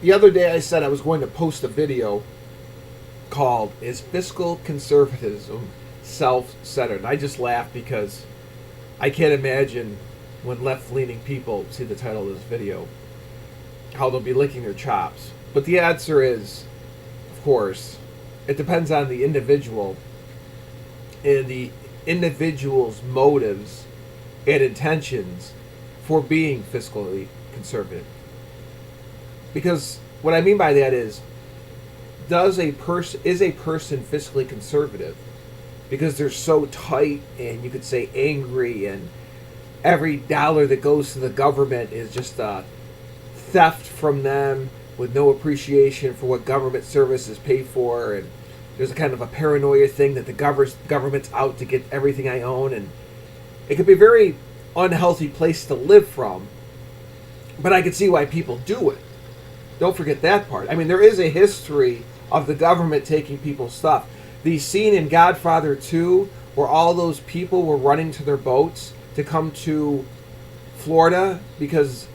the other day I said I was going to post a video called "Is Fiscal Conservatism Self-Centered?" And I just laughed because I can't imagine when left-leaning people see the title of this video how they'll be licking their chops. But the answer is, of course, it depends on the individual and the individual's motives and intentions for being fiscally conservative. Because what I mean by that is a person fiscally conservative because they're so tight and you could say angry, and every dollar that goes to the government is just a theft from them with no appreciation for what government services pay for, and there's a kind of a paranoia thing that the government's out to get everything I own, and it could be a very unhealthy place to live from, but I can see why people do it. Don't forget that part. I mean, there is a history of the government taking people's stuff. The scene in Godfather 2 where all those people were running to their boats to come to Florida because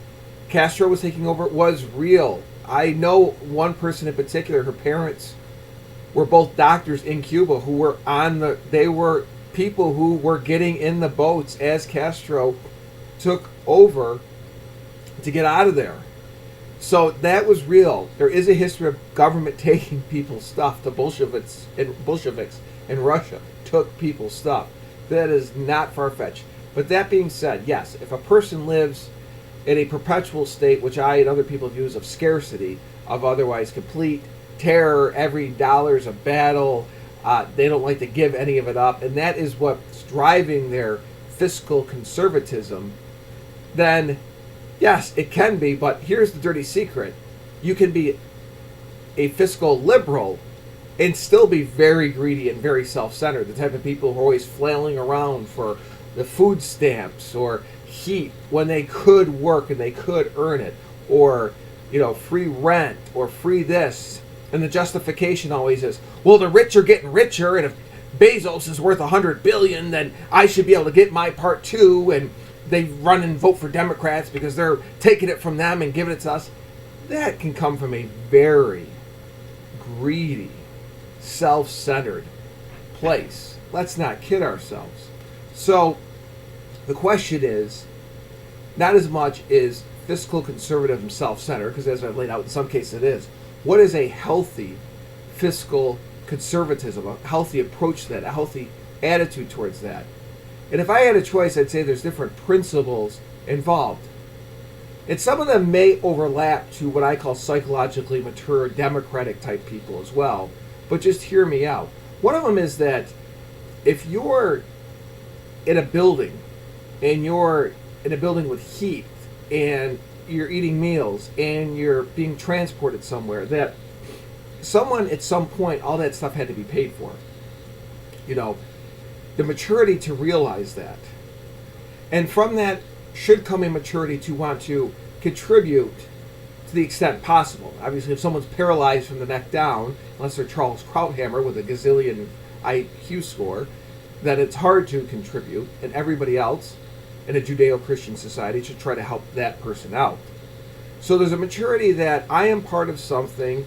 Castro was taking over was real. I know one person in particular, her parents were both doctors in Cuba who were they were people who were getting in the boats as Castro took over to get out of there. So that was real. There is a history of government taking people's stuff. The Bolsheviks in Russia took people's stuff. That is not far-fetched. But that being said, yes, if a person lives in a perpetual state, which I and other people use, of scarcity, of otherwise complete terror, every dollar is a battle, they don't like to give any of it up, and that is what's driving their fiscal conservatism, then yes, it can be, but here's the dirty secret. You can be a fiscal liberal and still be very greedy and very self-centered. The type of people who are always flailing around for the food stamps or heat when they could work and they could earn it, or free rent or free this. And the justification always is, well, the rich are getting richer, and if Bezos is worth $100 billion, then I should be able to get my part too. And they run and vote for Democrats because they're taking it from them and giving it to us. That can come from a very greedy, self-centered place. Let's not kid ourselves. So the question is, not as much is fiscal conservatism self-centered, because as I've laid out, in some cases it is. What is a healthy fiscal conservatism, a healthy approach to that, a healthy attitude towards that? And if I had a choice, I'd say there's different principles involved. And some of them may overlap to what I call psychologically mature, democratic type people as well. But just hear me out. One of them is that if you're in a building, and you're in a building with heat, and you're eating meals, and you're being transported somewhere, that someone at some point, all that stuff had to be paid for. The maturity to realize that. And from that should come a maturity to want to contribute to the extent possible. Obviously, if someone's paralyzed from the neck down, unless they're Charles Krauthammer with a gazillion IQ score, then it's hard to contribute, and everybody else in a Judeo-Christian society should try to help that person out. So there's a maturity that I am part of something.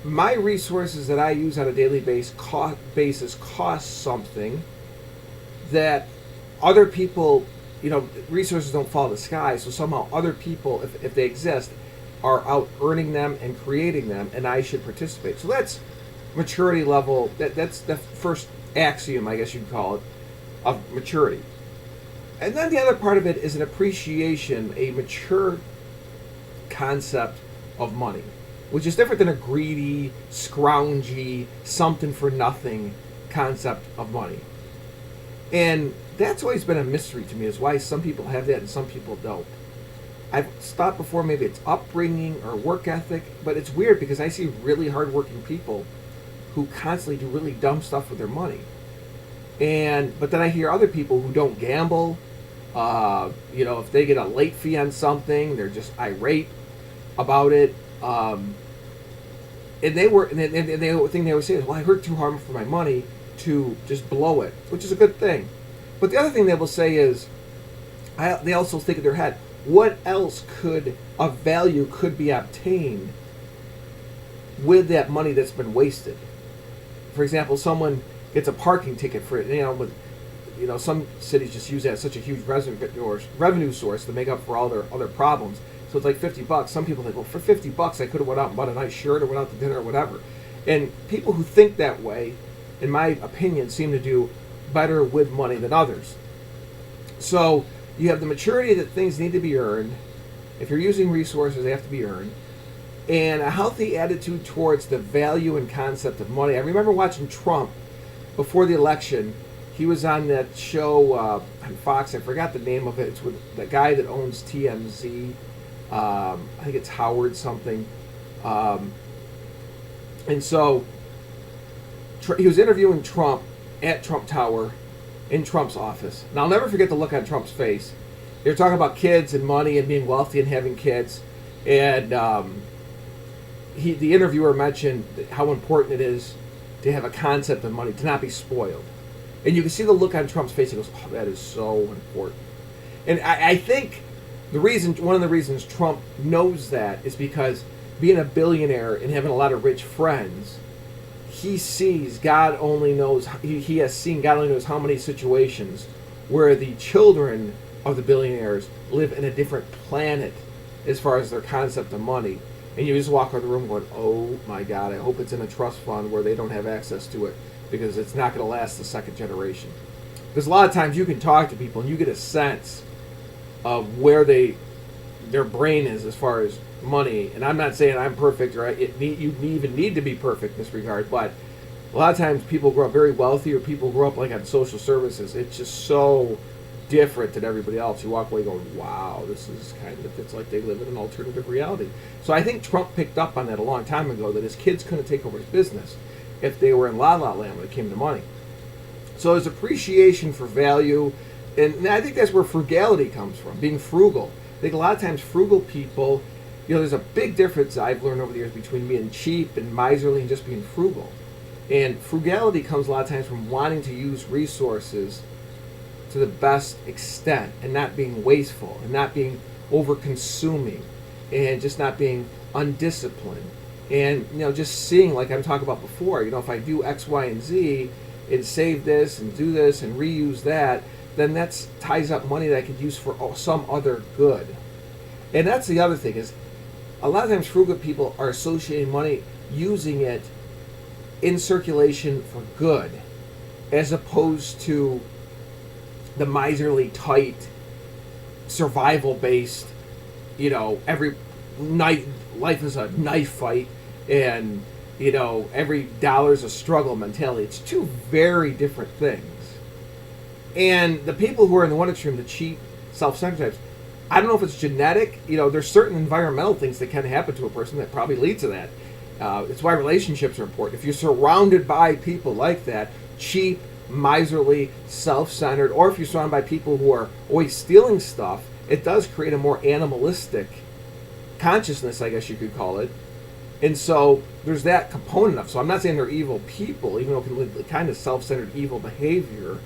My resources that I use on a daily basis cost something that other people, resources don't fall to the sky, so somehow other people, if they exist, are out earning them and creating them, and I should participate. So that's maturity level. That's the first axiom, I guess you'd call it, of maturity. And then the other part of it is an appreciation, a mature concept of money, which is different than a greedy, scroungy, something for nothing concept of money. And that's always been a mystery to me, is why some people have that and some people don't. I've thought before maybe it's upbringing or work ethic, but it's weird because I see really hardworking people who constantly do really dumb stuff with their money. But then I hear other people who don't gamble. If they get a late fee on something, they're just irate about it. And the thing they always say is, well, I worked too hard for my money to just blow it, which is a good thing. But the other thing they will say is, they also think in their head, what else of value could be obtained with that money that's been wasted. For example, someone gets a parking ticket for it. Some cities just use that as such a huge revenue source to make up for all their other problems. So it's like $50. Some people think, well, for $50, I could have went out and bought a nice shirt or went out to dinner or whatever. And people who think that way, in my opinion, seem to do better with money than others. So you have the maturity that things need to be earned. If you're using resources, they have to be earned. And a healthy attitude towards the value and concept of money. I remember watching Trump before the election. He was on that show on Fox. I forgot the name of it. It's with the guy that owns TMZ. I think it's Howard something. And so he was interviewing Trump at Trump Tower in Trump's office. And I'll never forget the look on Trump's face. They were talking about kids and money and being wealthy and having kids. And the interviewer mentioned how important it is to have a concept of money, to not be spoiled. And you can see the look on Trump's face. He goes, "Oh, that is so important." And I think one of the reasons Trump knows that is because being a billionaire and having a lot of rich friends, he sees God only knows he has seen God only knows how many situations where the children of the billionaires live in a different planet as far as their concept of money. And you just walk out of the room going, "Oh my God, I hope it's in a trust fund where they don't have access to it, because it's not going to last the second generation." Because a lot of times you can talk to people and you get a sense of where their brain is as far as money. And I'm not saying I'm perfect or you even need to be perfect in this regard, but a lot of times people grow up very wealthy, or people grow up like on social services. It's just so different than everybody else. You walk away going, "Wow, this is it's like they live in an alternative reality." So I think Trump picked up on that a long time ago, that his kids couldn't take over his business if they were in la la land when it came to money. So his appreciation for value, and I think that's where frugality comes from, being frugal. I think a lot of times frugal people, there's a big difference I've learned over the years between being cheap and miserly and just being frugal. And frugality comes a lot of times from wanting to use resources to the best extent and not being wasteful and not being over consuming and just not being undisciplined. And just seeing, like I'm talking about before, if I do X, Y, and Z and save this and do this and reuse that, then that ties up money that I could use for some other good. And that's the other thing, is a lot of times frugal people are associating money, using it in circulation for good, as opposed to the miserly, tight, survival-based, every night life is a knife fight, and every dollar's a struggle mentality. It's two very different things. And the people who are in the one extreme, the cheap, self-centered types, I don't know if it's genetic. There's certain environmental things that can happen to a person that probably lead to that. It's why relationships are important. If you're surrounded by people like that, cheap, miserly, self-centered, or if you're surrounded by people who are always stealing stuff, it does create a more animalistic consciousness, I guess you could call it. And so there's that component of. So I'm not saying they're evil people, even though it can live kind of self-centered evil behavior,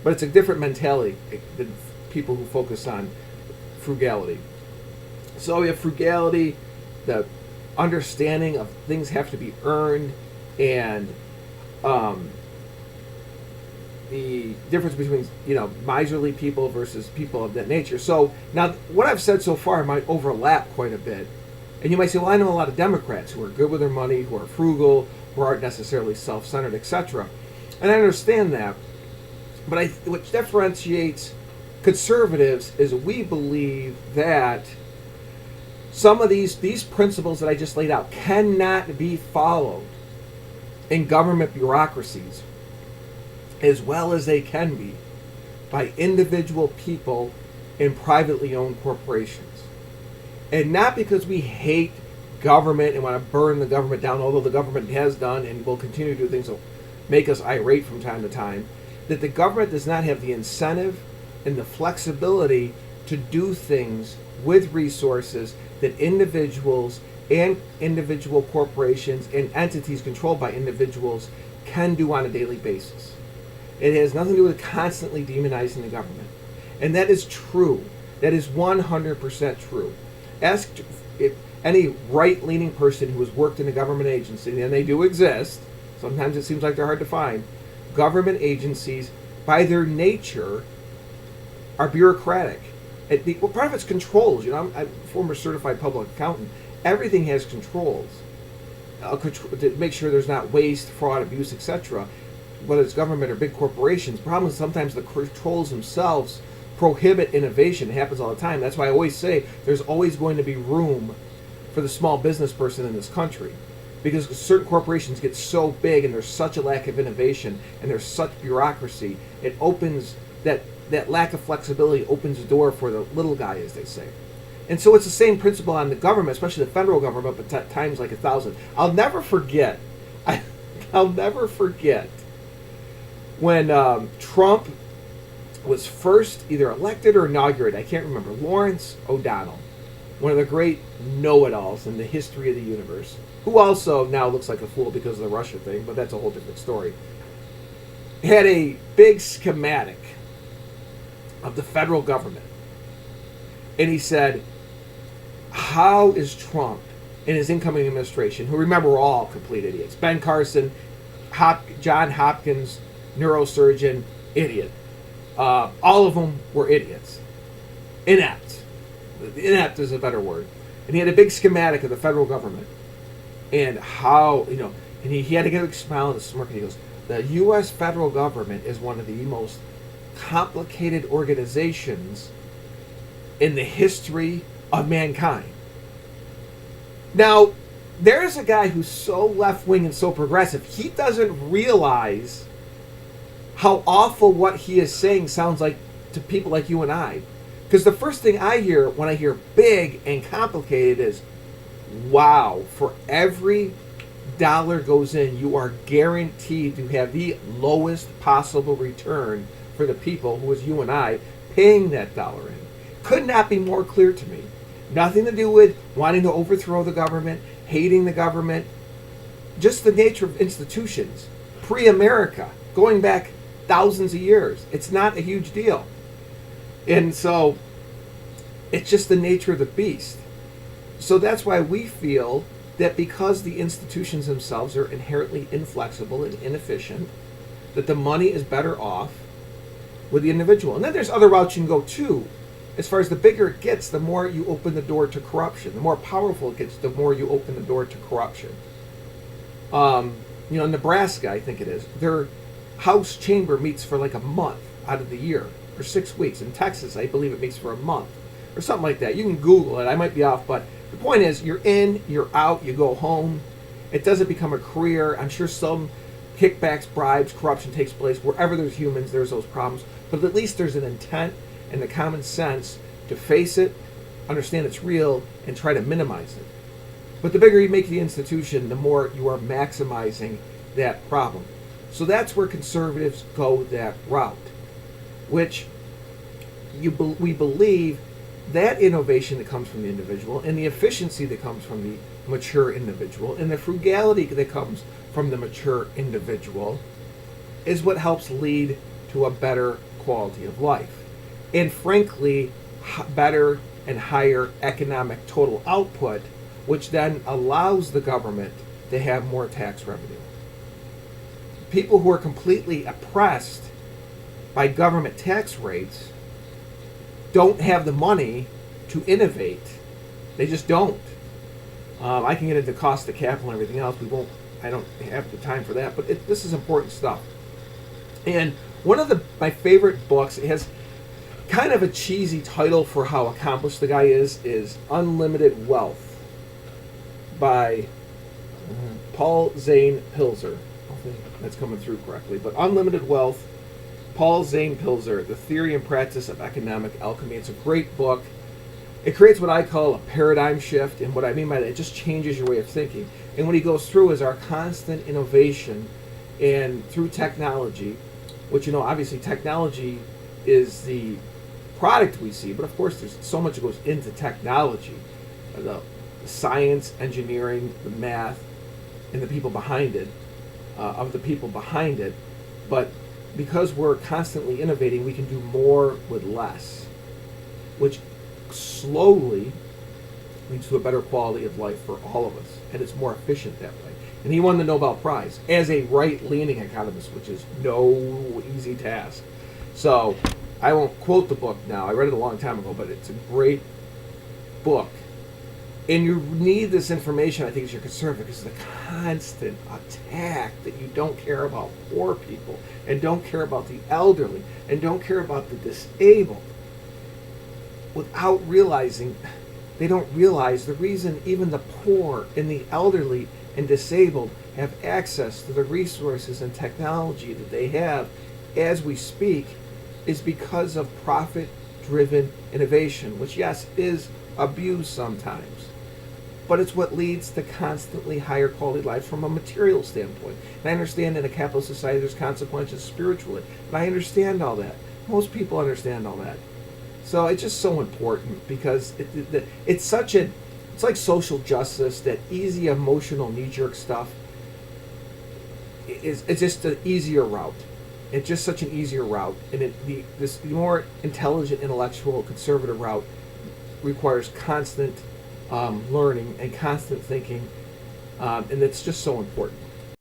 but it's a different mentality than people who focus on frugality. So we have frugality, the understanding of things have to be earned, and the difference between miserly people versus people of that nature. So now what I've said so far might overlap quite a bit, and you might say, well, I know a lot of Democrats who are good with their money, who are frugal, who aren't necessarily self-centered, etc. And I understand that, but what differentiates conservatives is we believe that some of these principles that I just laid out cannot be followed in government bureaucracies as well as they can be by individual people in privately owned corporations. And not because we hate government and want to burn the government down, although the government has done and will continue to do things that will make us irate from time to time, that the government does not have the incentive and the flexibility to do things with resources that individuals and individual corporations and entities controlled by individuals can do on a daily basis. It has nothing to do with constantly demonizing the government. And that is true. That is 100% true. any right-leaning person who has worked in a government agency, and they do exist, sometimes it seems like they're hard to find, government agencies, by their nature, are bureaucratic. Part of it's controls. I'm a former certified public accountant. Everything has controls to make sure there's not waste, fraud, abuse, etc. Whether it's government or big corporations, the problem is sometimes the controls themselves prohibit innovation. It happens all the time. That's why I always say there's always going to be room for the small business person in this country, because certain corporations get so big and there's such a lack of innovation and there's such bureaucracy. It opens that lack of flexibility opens the door for the little guy, as they say. And so it's the same principle on the government, especially the federal government, but times like 1,000. I'll never forget when Trump was first either elected or inaugurated. I can't remember. Lawrence O'Donnell, one of the great know-it-alls in the history of the universe, who also now looks like a fool because of the Russia thing, but that's a whole different story, had a big schematic of the federal government. And he said, how is Trump and his incoming administration, who remember were all complete idiots, Ben Carson, John Hopkins, neurosurgeon, idiot. All of them were idiots. Inept. Inept is a better word. And he had a big schematic of the federal government. And how, and he had to get a smile and a smirk, and he goes, the U.S. federal government is one of the most complicated organizations in the history of mankind. Now, there's a guy who's so left-wing and so progressive, he doesn't realize how awful what he is saying sounds like to people like you and I. Because the first thing I hear when I hear big and complicated is, wow, for every dollar goes in, you are guaranteed to have the lowest possible return for the people, who is you and I, paying that dollar in. Could not be more clear to me. Nothing to do with wanting to overthrow the government, hating the government, just the nature of institutions. Pre-America, going back thousands of years. It's not a huge deal. And so, it's just the nature of the beast. So that's why we feel that because the institutions themselves are inherently inflexible and inefficient, that the money is better off with the individual. And then there's other routes you can go too. As far as the bigger it gets, the more you open the door to corruption. The more powerful it gets, the more you open the door to corruption. Nebraska, I think it is, their House chamber meets for like a month out of the year, or 6 weeks. In Texas, I believe it meets for a month, or something like that. You can Google it. I might be off, but the point is, you're in, you're out, you go home. It doesn't become a career. I'm sure some kickbacks, bribes, corruption takes place. Wherever there's humans, there's those problems. But at least there's an intent and the common sense to face it, understand it's real, and try to minimize it. But the bigger you make the institution, the more you are maximizing that problem. So that's where conservatives go that route, which we believe that innovation that comes from the individual, and the efficiency that comes from the mature individual, and the frugality that comes from the mature individual is what helps lead to a better quality of life. And frankly, better and higher economic total output, which then allows the government to have more tax revenue. People who are completely oppressed by government tax rates don't have the money to innovate. They just don't. I can get into cost of capital and everything else. I don't have the time for that, but this is important stuff. And one of my favorite books, it has kind of a cheesy title for how accomplished the guy is Unlimited Wealth by Paul Zane Pilzer. Hopefully that's coming through correctly. But Unlimited Wealth, Paul Zane Pilzer, The Theory and Practice of Economic Alchemy. It's a great book. It creates what I call a paradigm shift, and what I mean by that, it just changes your way of thinking. And what he goes through is our constant innovation, and through technology, which, obviously technology is the product we see, but of course there's so much that goes into technology. The science, engineering, the math, and the people behind it, But because we're constantly innovating, we can do more with less, which slowly leads to a better quality of life for all of us, and it's more efficient that way. And he won the Nobel Prize as a right-leaning economist, which is no easy task. So I won't quote the book now. I read it a long time ago, but it's a great book. And you need this information, I think, as you're conservative, because of the constant attack that you don't care about poor people, and don't care about the elderly, and don't care about the disabled, without realizing, they don't realize the reason even the poor and the elderly and disabled have access to the resources and technology that they have as we speak is because of profit-driven innovation, which, yes, is abused sometimes. But it's what leads to constantly higher quality life from a material standpoint. And I understand in a capitalist society there's consequences spiritually. And I understand all that. Most people understand all that. So it's just so important because it's like social justice, that easy emotional knee-jerk stuff. It's just an easier route. It's just such an easier route. And this more intelligent, intellectual, conservative route requires constant learning and constant thinking, and it's just so important.